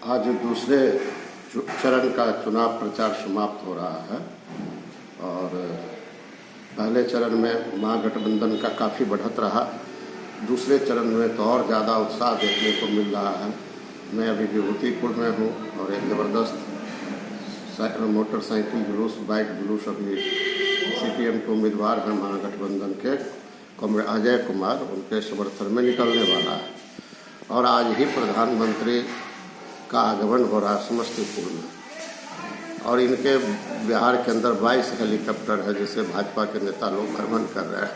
आज दूसरे चरण का चुनाव प्रचार समाप्त हो रहा है और पहले चरण में महागठबंधन का काफ़ी बढ़त रहा। दूसरे चरण में तो और ज़्यादा उत्साह देखने को मिल रहा है। मैं अभी विभूतिपुर में हूँ और एक ज़बरदस्त मोटरसाइकिल जुलूस, बाइक जुलूस अभी सीपीएम के उम्मीदवार हैं महागठबंधन के कॉमरेड अजय कुमार, उनके समर्थन में निकलने वाला है। और आज ही प्रधानमंत्री का आगमन हो रहा है समस्तीपुर में और इनके बिहार के अंदर 22 हेलीकॉप्टर है जिसे भाजपा के नेता लोग भ्रमण कर रहे हैं।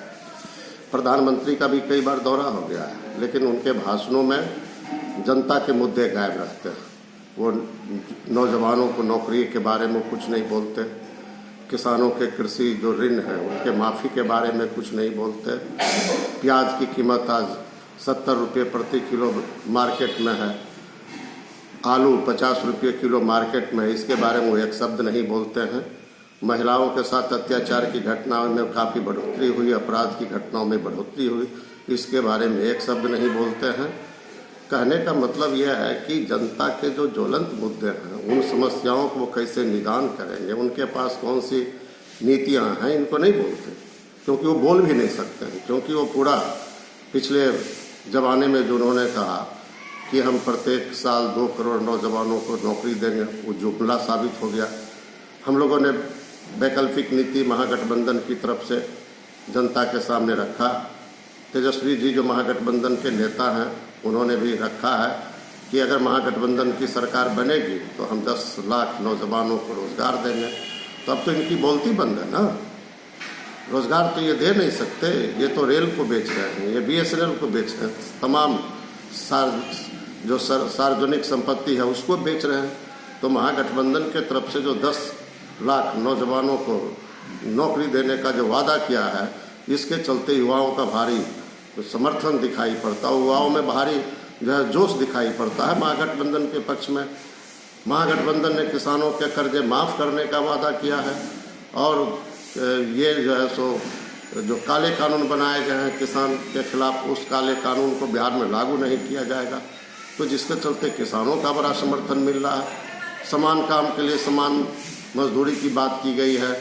प्रधानमंत्री का भी कई बार दौरा हो गया है, लेकिन उनके भाषणों में जनता के मुद्दे गायब रहते हैं। वो नौजवानों को नौकरी के बारे में कुछ नहीं बोलते, किसानों के कृषि जो ऋण है उनके माफ़ी के बारे में कुछ नहीं बोलते। प्याज की कीमत आज 70 रुपये प्रति किलो मार्केट में है, आलू 50 रुपये किलो मार्केट में है, इसके बारे में वो एक शब्द नहीं बोलते हैं। महिलाओं के साथ अत्याचार की घटनाओं में काफ़ी बढ़ोतरी हुई, अपराध की घटनाओं में बढ़ोतरी हुई, इसके बारे में एक शब्द नहीं बोलते हैं। कहने का मतलब यह है कि जनता के जो ज्वलंत मुद्दे हैं उन समस्याओं को वो कैसे निदान करेंगे, उनके पास कौन सी नीतियां हैं, इनको नहीं बोलते, क्योंकि वो बोल भी नहीं सकते हैं। क्योंकि वो पूरा पिछले ज़माने में जो उन्होंने कहा कि हम प्रत्येक साल 2 करोड़ नौजवानों को नौकरी देंगे, वो जुमला साबित हो गया। हम लोगों ने वैकल्पिक नीति महागठबंधन की तरफ से जनता के सामने रखा। तेजस्वी जी जो महागठबंधन के नेता हैं उन्होंने भी रखा है कि अगर महागठबंधन की सरकार बनेगी तो हम 10 लाख नौजवानों को रोज़गार देंगे। तो अब तो इनकी बोलती बंद है ना, रोज़गार तो ये दे नहीं सकते। ये तो रेल को बेच रहे हैं, ये BSNL को बेच रहे हैं, तमाम सार्वजनिक संपत्ति है उसको बेच रहे हैं। तो महागठबंधन के तरफ से जो 10 लाख नौजवानों को नौकरी देने का जो वादा किया है, इसके चलते युवाओं का भारी समर्थन दिखाई पड़ता है, युवाओं में भारी जो है जोश दिखाई पड़ता है महागठबंधन के पक्ष में। महागठबंधन ने किसानों के कर्जे माफ़ करने का वादा किया है और ये जो है सो जो काले कानून बनाए गए हैं किसान के खिलाफ, उस काले कानून को बिहार में लागू नहीं किया जाएगा। तो जिसके चलते किसानों का बड़ा समर्थन मिल रहा है। समान काम के लिए समान मजदूरी की बात की गई है।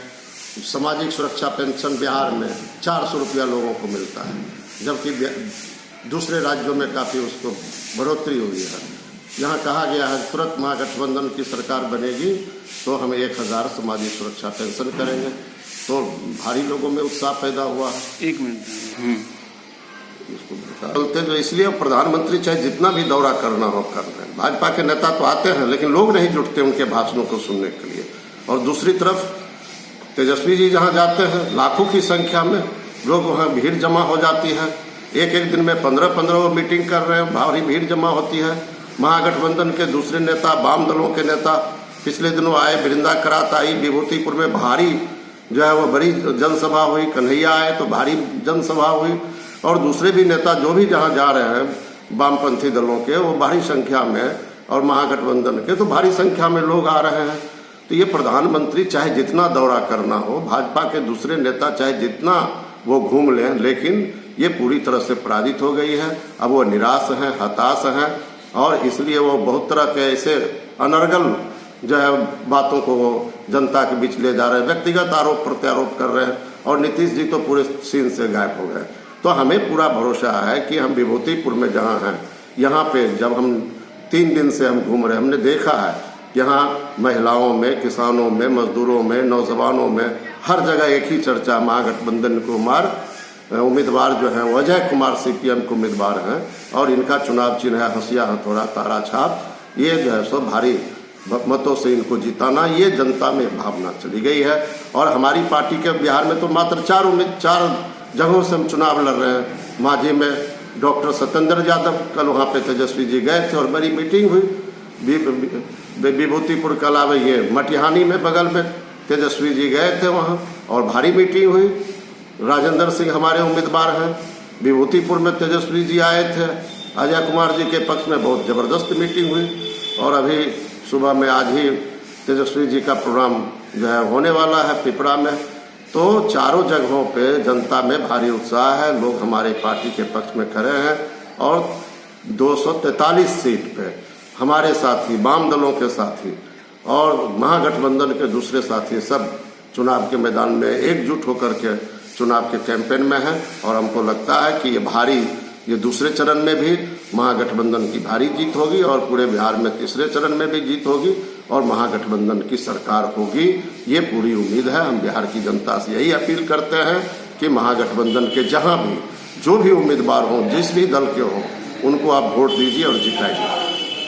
सामाजिक सुरक्षा पेंशन बिहार में 400 रुपया लोगों को मिलता है, जबकि दूसरे राज्यों में काफ़ी उसको बढ़ोतरी हुई है। यहाँ कहा गया है तुरंत महागठबंधन की सरकार बनेगी तो हम 1000 सामाजिक सुरक्षा पेंशन करेंगे। तो भारी लोगों में उत्साह पैदा हुआ। एक मिनट बोलते जो इसलिए प्रधानमंत्री चाहे जितना भी दौरा करना हो कर रहे हैं। भाजपा के नेता तो आते हैं लेकिन लोग नहीं जुटते उनके भाषणों को सुनने के लिए। और दूसरी तरफ तेजस्वी जी जहाँ जाते हैं लाखों की संख्या में लोग वहाँ भीड़ जमा हो जाती है। एक दिन में 15 मीटिंग कर रहे हैं, भारी भीड़ जमा होती है। महागठबंधन के दूसरे नेता, वाम दलों के नेता पिछले दिनों आए, वृंदा करात आई, विभूतिपुर में भारी जो है वो बड़ी जनसभा हुई, कन्हैया आए तो भारी जनसभा हुई। और दूसरे भी नेता जो भी जहाँ जा रहे हैं वामपंथी दलों के, वो भारी संख्या में, और महागठबंधन के तो भारी संख्या में लोग आ रहे हैं। तो ये प्रधानमंत्री चाहे जितना दौरा करना हो, भाजपा के दूसरे नेता चाहे जितना वो घूम लें, लेकिन ये पूरी तरह से पराजित हो गई है। अब वो निराश हैं, हताश हैं और इसलिए वो बहुत तरह के ऐसे अनर्गल जो है बातों को वो जनता के बीच ले जा रहे हैं, व्यक्तिगत आरोप प्रत्यारोप कर रहे हैं। और नीतीश जी तो पूरे सीन से गायब हो गए। तो हमें पूरा भरोसा है कि हम विभूतिपुर में जहाँ हैं, यहाँ पे जब हम 3 दिन से हम घूम रहे, हमने देखा है यहाँ महिलाओं में, किसानों में, मजदूरों में, नौजवानों में, हर जगह एक ही चर्चा, महागठबंधन के उम्मीदवार जो हैं वो अजय कुमार CPM के उम्मीदवार हैं और इनका चुनाव चिन्ह है हंसिया, हथौड़ा, तारा छाप। ये जो है सो भारी मतों से इनको जिताना, ये जनता में भावना चली गई है। और हमारी पार्टी के बिहार में तो मात्र 4 जगहों से हम चुनाव लड़ रहे हैं। मांझी में डॉक्टर सत्येंद्र यादव, कल वहाँ पे तेजस्वी जी गए थे और बड़ी मीटिंग हुई। विभूतिपुर के अलावा ये मटिहानी में बगल में तेजस्वी जी गए थे वहाँ और भारी मीटिंग हुई। राजेंद्र सिंह हमारे उम्मीदवार हैं, विभूतिपुर में तेजस्वी जी आए थे, अजय कुमार जी के पक्ष में बहुत ज़बरदस्त मीटिंग हुई। और अभी सुबह में आज ही तेजस्वी जी का प्रोग्राम जो है होने वाला है पिपरा में। तो चारों जगहों पे जनता में भारी उत्साह है, लोग हमारे पार्टी के पक्ष में खड़े हैं और 243 सीट पे हमारे साथी, वाम दलों के साथी और महागठबंधन के दूसरे साथी सब चुनाव के मैदान में एकजुट होकर के चुनाव के कैंपेन में हैं। और हमको लगता है कि ये दूसरे चरण में भी महागठबंधन की भारी जीत होगी और पूरे बिहार में तीसरे चरण में भी जीत होगी और महागठबंधन की सरकार होगी, ये पूरी उम्मीद है। हम बिहार की जनता से यही अपील करते हैं कि महागठबंधन के जहां भी जो भी उम्मीदवार हों, जिस भी दल के हों, उनको आप वोट दीजिए और जिताइए।